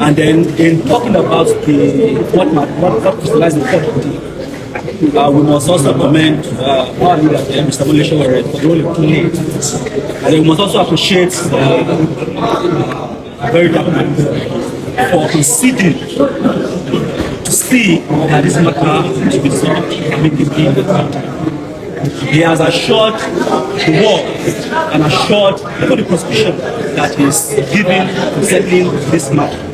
And then in talking about what crystallized the third, we must also commend our leader, Mr. Sowore, for the role he played. And then we must also appreciate very dark man for conceding to see that this matter should be solved amicably in the country. He has assured the world and assured the prosecution that he is giving to settling this matter.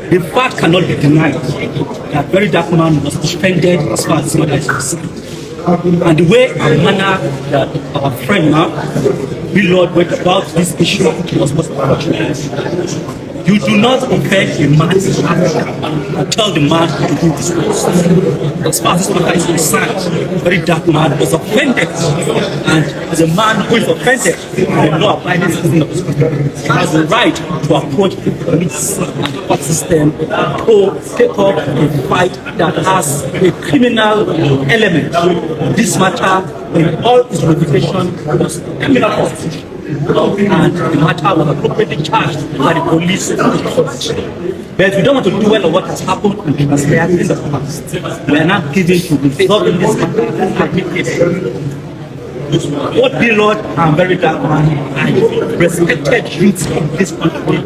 The fact cannot be denied that very dark man was suspended as far as this matter is concerned. And the way and manner that our friend now, Blord, went about this issue was most unfortunate. You do not offend a man and tell the man to do this. As far as this matter is concerned, very dark man was offended. And as a man who is offended, the law abiding citizen of this country, he has the right to approach the police and the court system to take up a fight that has a criminal element. This matter, in all its ramifications, was criminal prosecution. And the matter was appropriately charged by the police and the court. But we don't want to dwell on what has happened and transpired in the past. We are not giving to resolving this matter. What Blord and very dark man and respected youth of this country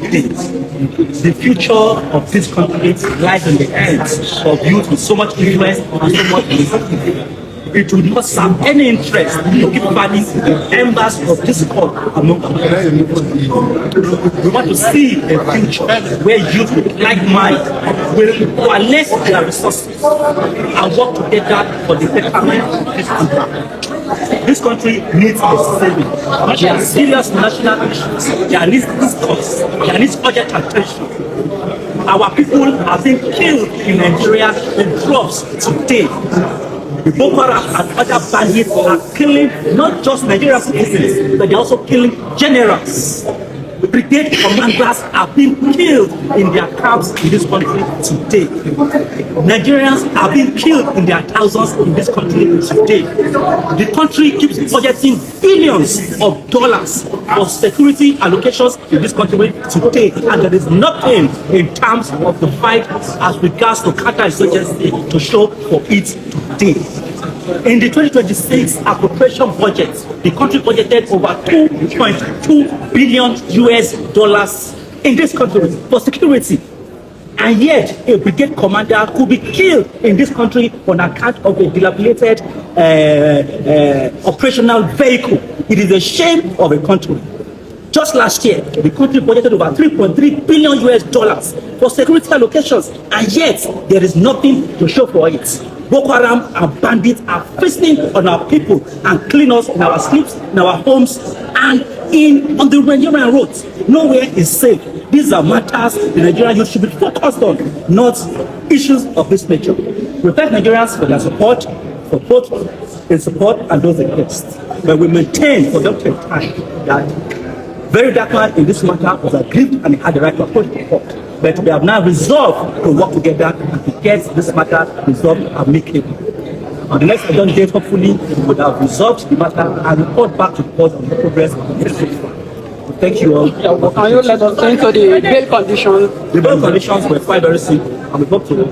did. The future of this country lies in the hands of youth with so much influence and so much wisdom. It would not serve any interest to keep banning the members of this court among them. We want to see a future where youth with like mind will coalesce their resources and work together for the betterment of this country. This country needs a saving. There are serious national issues. There needs discourse. There needs urgent attention. Our people are being killed in Nigeria in droves today. The Boko Haram and other bandits are killing not just Nigerian citizens, but they're also killing generals. Brigade commanders are being killed in their camps in this country today. Nigerians are being killed in their thousands in this country today. The country keeps budgeting billions of dollars for security allocations in this country today, and there is nothing in terms of the fight as regards to counter-insurgency to show for it today. In the 2026 appropriation budget, the country budgeted over $2.2 billion in this country for security. And yet, a brigade commander could be killed in this country on account of a dilapidated operational vehicle. It is a shame of a country. Just last year, the country budgeted over $3.3 billion for security allocations, and yet there is nothing to show for it. Boko Haram and bandits are feasting on our people and killing us in our sleeps, in our homes, and on the Nigerian roads. Nowhere is safe. These are matters the Nigerian youth should be focused on, not issues of this nature. We thank Nigerians for their support, for both in support and those against. But we maintain for them to time that very dark man in this matter was aggrieved and he had the right to approach the court. But we have now resolved to work together and to get this matter resolved amicably. On the next adjourned date, hopefully, we would have resolved the matter and report back to the court on the progress of the case. Thank you all. Yeah, well, can you let us into the bail conditions? The bail conditions were quite very simple, and we hope to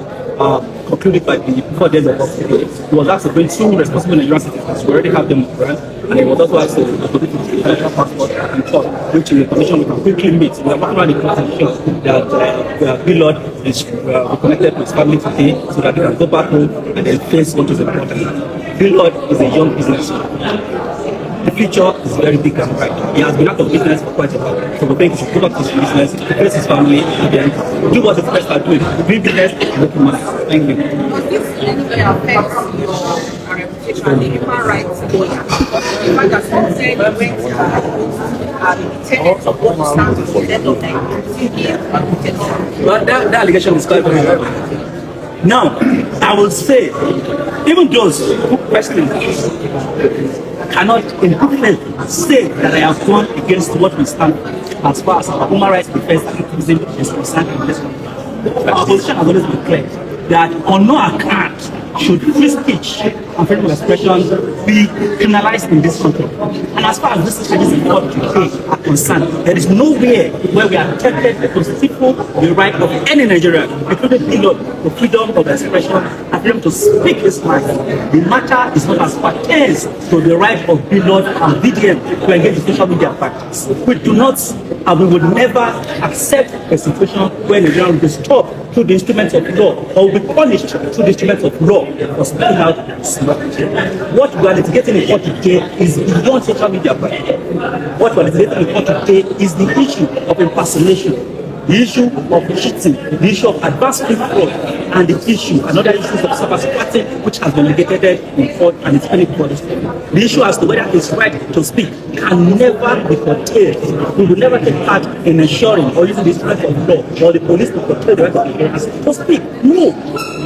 conclude it by before the end of the day. He was asked to bring two responsible Nigerian citizens. We already have them on ground, and he was also asked to complete the international passport and court, which is a condition we can quickly meet. We are working on the condition that Blord is reconnected to his family today so that he can go back home and then face what is important. Blord is a young businessman. The future is very big and bright. He has been out of business for quite a while. So we think he should go back to his business, face his family, and then do what the best are doing. Bring business and make money. Thank you. Does this anyway affect your reputation, the human rights lawyer? The fact that some say you went and tenants of both stands instead of like Well, that allegation is quite very wrong. Now, I will say, even those who question cannot in good faith say that I have gone against what we stand for as far as our human rights defense and activism is concerned in this country. Our position has always been clear that on no account should free speech and freedom of expression be criminalized in this country. And as far as this charges in court today are concerned, there is nowhere where we are tempted to stifle the right of any Nigerian, including Blord, to freedom of expression and freedom to speak his mind. The matter is not as pertains to the right of Blord and VDM to engage in social media practice. We do not, and we would never accept a situation where Nigerian will be stopped through the instruments of law or will be punished through the instruments of law for speaking out. What we are litigating in court today is beyond social media practice. What we are litigating in court today is the issue of impersonation, the issue of cheating, the issue of advanced fraud, and the issue, and other issues of cybersecurity, which has been litigated in court and is pending court. The issue as to whether his right to speak can never be curtailed. We will never take part in ensuring or using the instruments of law or the police to curtail the right of the person to speak. No.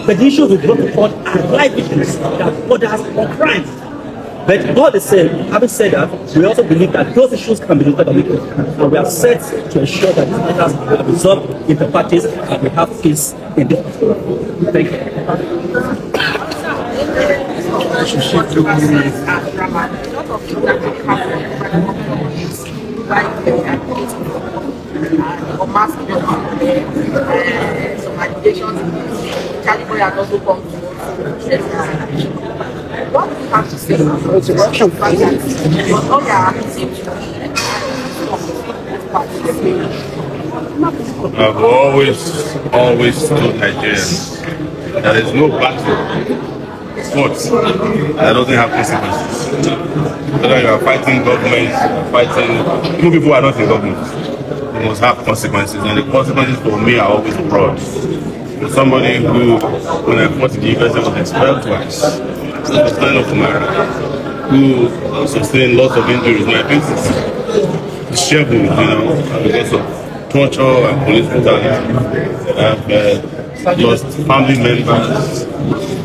But the issues we brought to court are live issues that borders on crimes. But God is saying, having said that, we also believe that those issues can be looked at amicably, and we are set to ensure that these matters are resolved in the parties and we have peace in this. Thank you. Some allegations, Charlie Boy has also come to what do you have to say about the fact that all your activities I've always told Nigerians that there is no battle, sports, that doesn't have consequences. Whether you are fighting government, fighting even people who are not in government, you must have consequences, and the consequences for me are always broad. Somebody who, when I fought in the US, was expelled twice. Was kind of who sustained lots of injuries. My face is disheveled, because of torture and police brutality. I've lost family members,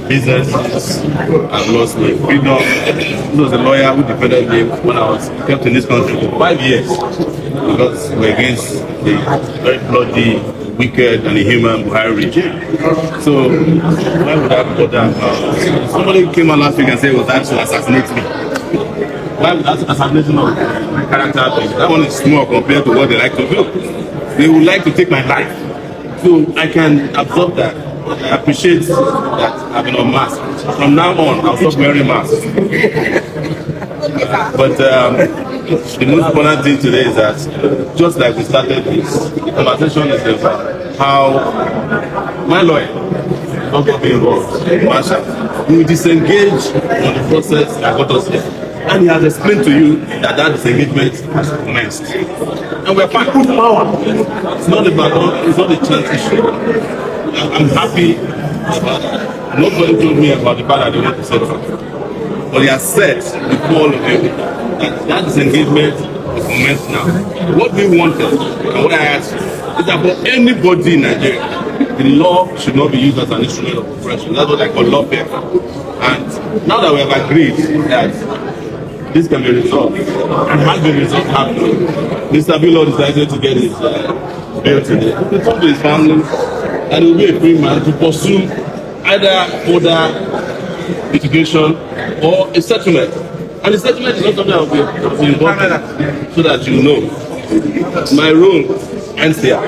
businesses, I've lost my freedom. This was a lawyer who defended me when I was kept in this country for 5 years because we're against the very bloody, wicked and inhuman Buhari regime. So why would I bother? Somebody came out last week and said it was that to assassinate me. Why would that assassination of my character be? That one is small compared to what they like to do. They would like to take my life. So I can absorb that. I appreciate that I've been unmasked. From now on, I'll stop wearing masks. But the most important thing today is that, just like we started this, the conversation is about how my lawyer is not going to be involved, Marshal. We will disengage on the process that got us here. And he has explained to you that disengagement has commenced. And we're fine. It's not about, it's not a chance issue. I'm happy about that. Nobody told me about the fact that they want to settle. But he has said before all of you that disengagement is commenced now. What we wanted, and what I asked, is that for anybody in Nigeria, the law should not be used as an instrument of oppression. That's what I call lawfare. And now that we have agreed that this can be resolved, and has been resolved happily, Mr. Blord decided to get his bail today. He talked to his family, and he will be a free man to pursue either further litigation or a settlement. And the settlement is not something I will be involved in, so that you know. My role ends here.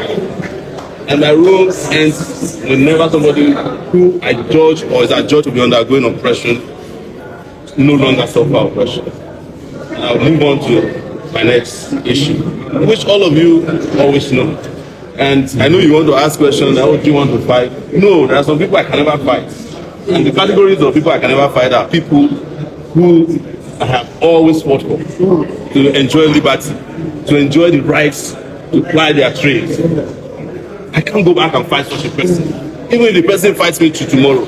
And my role ends whenever somebody who I judge or is adjudged to be undergoing oppression no longer suffer oppression. And I'll move on to my next issue, which all of you always know. And I know you want to ask questions, how do you want to fight? No, there are some people I can never fight. And the categories of people I can never fight are people who I have always fought for, to enjoy liberty, to enjoy the rights to ply their trade. I can't go back and fight such a person, even if the person fights me to tomorrow.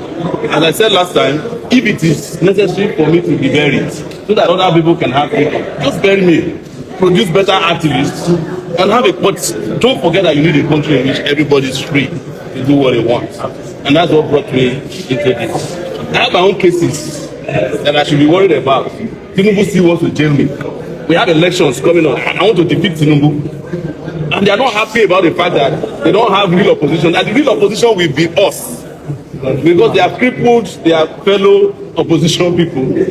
As I said last time, if it is necessary for me to be buried, so that other people can have it, just bury me, produce better activists, and have a, but don't forget that you need a country in which everybody is free to do what they want. And that's what brought me into this. I have my own cases that I should be worried about. Tinubu still wants to jail me. We have elections coming on, and I want to defeat Tinubu. And they are not happy about the fact that they don't have real opposition. And the real opposition will be us. because they have crippled their fellow opposition people.